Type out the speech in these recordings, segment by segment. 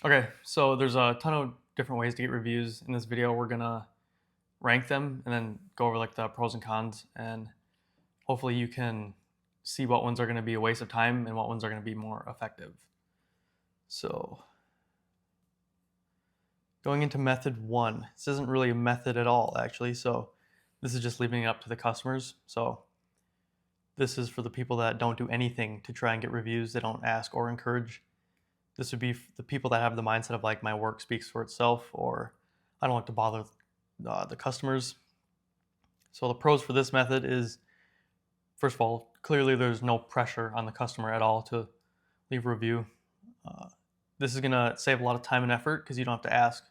Okay, so there's a ton of different ways to get reviews. In this video, we're gonna rank them and then go over like the pros and cons, and hopefully you can see what ones are gonna be a waste of time and what ones are gonna be more effective. So going into method one, this isn't really a method at all, actually. So this is just leaving it up to the customers. So this is for the people that don't do anything to try and get reviews. They don't ask or encourage. This would be the people that have the mindset of like my work speaks for itself, or I don't like to bother the customers. So the pros for this method is, first of all, clearly there's no pressure on the customer at all to leave a review. Uh, this is gonna save a lot of time and effort because you don't have to ask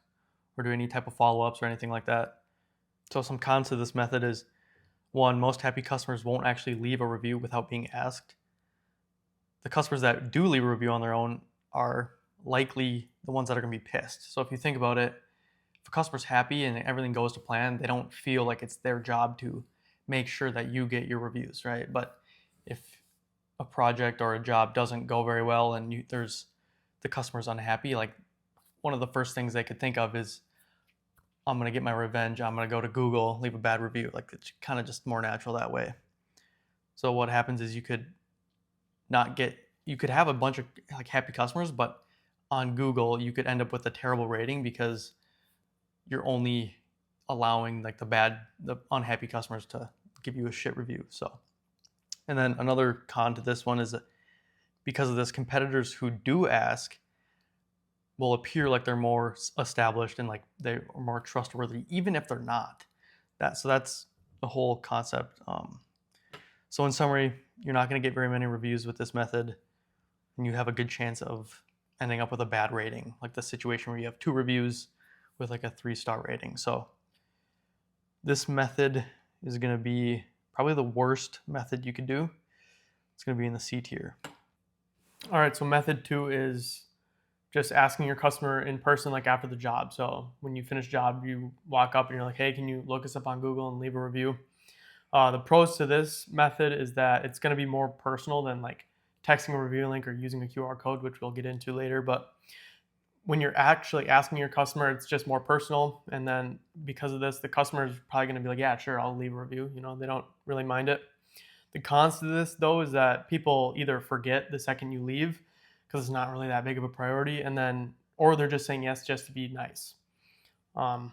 or do any type of follow-ups or anything like that. So some cons to this method is, one, most happy customers won't actually leave a review without being asked. The customers that do leave a review on their own are likely the ones that are going to be pissed. So if you think about it, if a customer's happy and everything goes to plan, they don't feel like it's their job to make sure that you get your reviews, right? But if a project or a job doesn't go very well and there's the customer's unhappy, like one of the first things they could think of is, I'm going to get my revenge. I'm going to go to Google, leave a bad review. Like it's kind of just more natural that way. So what happens is you could have a bunch of like happy customers, but on Google you could end up with a terrible rating because you're only allowing like the unhappy customers to give you a shit review. So, and then another con to this one is that because of this, competitors who do ask will appear like they're more established and like they're more trustworthy, even if they're not. That's the whole concept. So in summary, you're not going to get very many reviews with this method, and you have a good chance of ending up with a bad rating, like the situation where you have 2 reviews with like a 3-star rating. So this method is going to be probably the worst method you could do. It's going to be in the C tier. All right, so method 2 is just asking your customer in person, like after the job. So when you finish job, you walk up and you're like, hey, can you look us up on Google and leave a review? The pros to this method is that it's going to be more personal than like texting a review link or using a QR code, which we'll get into later. But when you're actually asking your customer, it's just more personal. And then because of this, the customer is probably going to be like, yeah, sure, I'll leave a review. They don't really mind it. The cons to this, though, is that people either forget the second you leave because it's not really that big of a priority, and then, or they're just saying yes just to be nice. Um,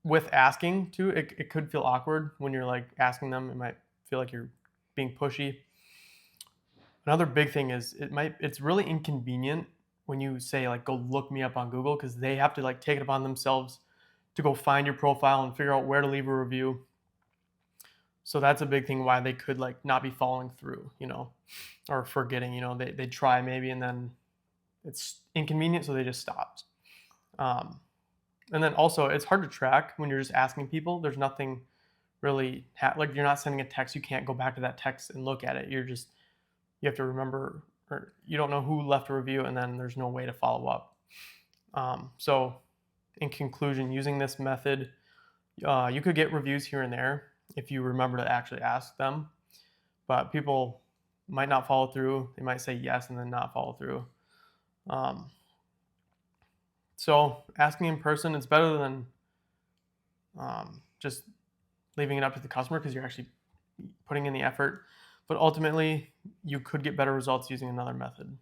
with asking too, it could feel awkward when you're like asking them. It might feel like you're being pushy. Another big thing is it's really inconvenient when you say like go look me up on Google, because they have to like take it upon themselves to go find your profile and figure out where to leave a review. So that's a big thing why they could like not be following through, or forgetting. They try maybe and then it's inconvenient, so they just stopped. Um, and then also it's hard to track when you're just asking people. There's nothing really like you're not sending a text. You can't go back to that text and look at it. You have to remember, or you don't know who left a review, and then there's no way to follow up. So in conclusion, using this method, you could get reviews here and there if you remember to actually ask them, but people might not follow through. They might say yes and then not follow through. So asking in person, it's better than just leaving it up to the customer, because you're actually putting in the effort. But ultimately, you could get better results using another method.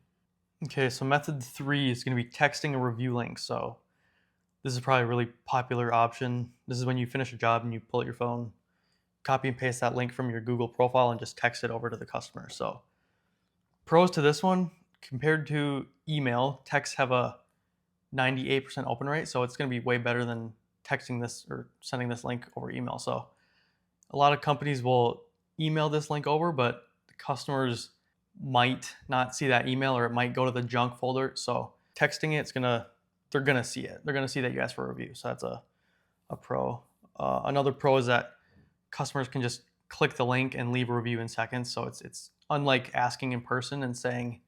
Okay, so method 3 is going to be texting a review link. So this is probably a really popular option. This is when you finish a job and you pull out your phone, copy and paste that link from your Google profile, and just text it over to the customer. So pros to this one, compared to email, texts have a 98% open rate. So it's going to be way better than texting this or sending this link over email. So a lot of companies will email this link over, but the customers might not see that email, or it might go to the junk folder. So texting it, they're gonna see it. They're gonna see that you asked for a review. So that's a pro. Another pro is that customers can just click the link and leave a review in seconds. So it's unlike asking in person and saying,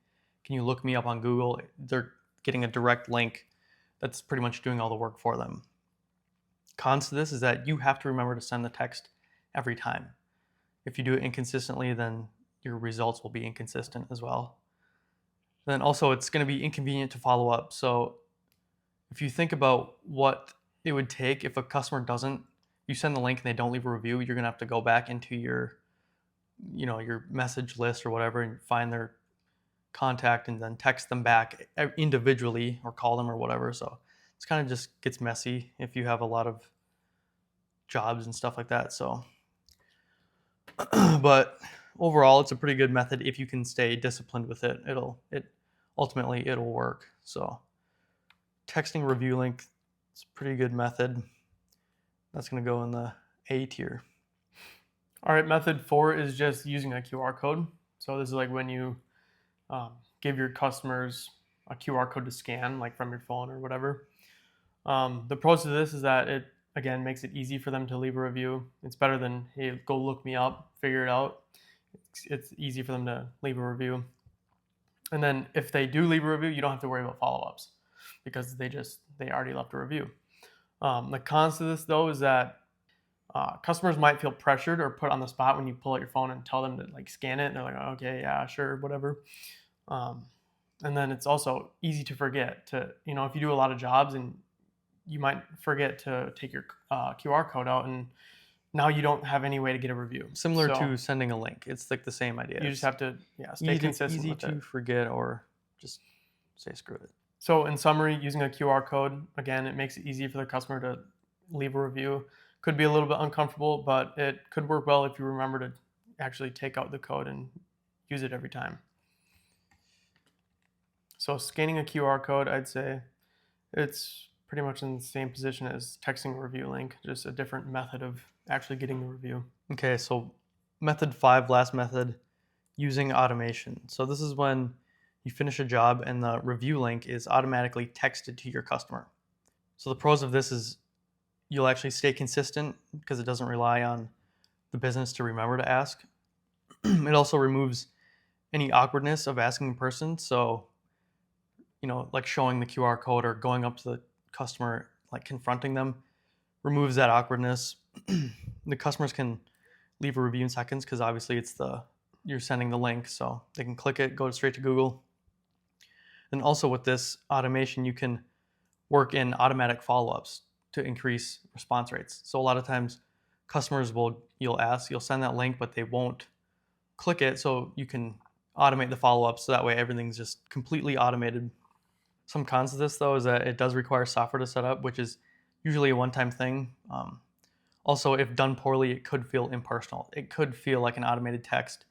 "Can you look me up on Google?" They're getting a direct link that's pretty much doing all the work for them. Cons to this is that you have to remember to send the text every time. If you do it inconsistently, then your results will be inconsistent as well. Then also, it's going to be inconvenient to follow up. So if you think about what it would take if a customer doesn't, you send the link and they don't leave a review, you're gonna have to go back into your, your message list or whatever and find their contact and then text them back individually or call them or whatever. So it's kind of just gets messy if you have a lot of jobs and stuff like that. So, but overall, it's a pretty good method if you can stay disciplined with it. Ultimately it'll work. So texting review link, it's a pretty good method. That's going to go in the A tier. All right, method 4 is just using a QR code. So this is like when you give your customers a QR code to scan, like from your phone or whatever. The pros of this is that it, again, makes it easy for them to leave a review. It's better than, hey, go look me up, figure it out. It's easy for them to leave a review. And then if they do leave a review, you don't have to worry about follow-ups because they already left a review. The cons to this, though, is that customers might feel pressured or put on the spot when you pull out your phone and tell them to like scan it. And they're like, okay, yeah, sure, whatever. And then it's also easy to forget to, if you do a lot of jobs and you might forget to take your QR code out, and now you don't have any way to get a review. Similar to sending a link. It's like the same idea. You just have to stay consistent with it. Easy to forget or just say screw it. So in summary, using a QR code, again, it makes it easy for the customer to leave a review. Could be a little bit uncomfortable, but it could work well if you remember to actually take out the code and use it every time. So scanning a QR code, I'd say it's pretty much in the same position as texting a review link, just a different method of actually getting the review. Okay, so method 5, last method, using automation. So this is when you finish a job and the review link is automatically texted to your customer. So the pros of this is you'll actually stay consistent because it doesn't rely on the business to remember to ask. It also removes any awkwardness of asking in person. So, like showing the QR code or going up to the customer, like confronting them, removes that awkwardness. The customers can leave a review in seconds because obviously you're sending the link, so they can click it, go straight to Google. And also with this automation, you can work in automatic follow-ups to increase response rates. So a lot of times customers you'll send that link, but they won't click it. So you can automate the follow-up so that way everything's just completely automated. Some cons of this though is that it does require software to set up, which is usually a one-time thing. Also, if done poorly, it could feel impersonal. It could feel like an automated text.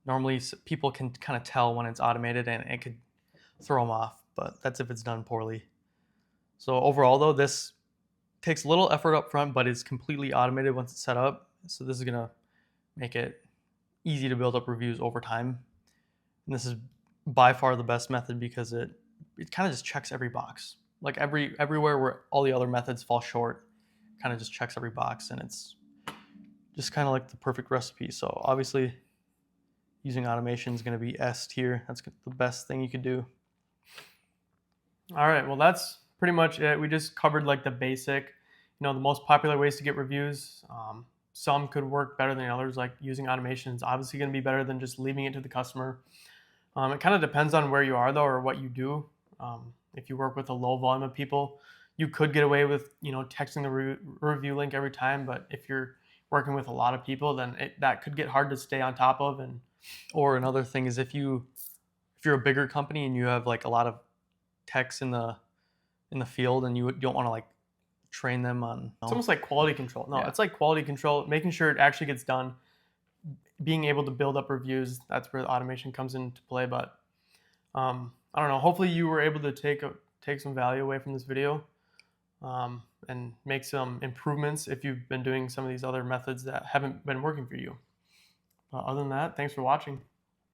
Normally people can kind of tell when it's automated and it could throw them off, but that's if it's done poorly. So overall though, this takes little effort up front, but it's completely automated once it's set up. So this is gonna make it easy to build up reviews over time. And this is by far the best method because it kind of just checks every box. Like everywhere where all the other methods fall short, kind of just checks every box, and it's just kind of like the perfect recipe. So obviously using automation is going to be S tier. That's the best thing you could do. All right, well, that's pretty much it. We just covered like the basic, the most popular ways to get reviews. Some could work better than others, like using automation is obviously going to be better than just leaving it to the customer. It kind of depends on where you are though, or what you do. If you work with a low volume of people, you could get away with, texting the review link every time. But if you're working with a lot of people, then that could get hard to stay on top of. Or another thing is if you're a bigger company and you have like a lot of techs in the field and you don't want to like train them on. It's almost like quality control. No, It's like quality control, making sure it actually gets done. Being able to build up reviews, that's where the automation comes into play. But I don't know. Hopefully you were able to take some value away from this video and make some improvements if you've been doing some of these other methods that haven't been working for you. Other than that, thanks for watching.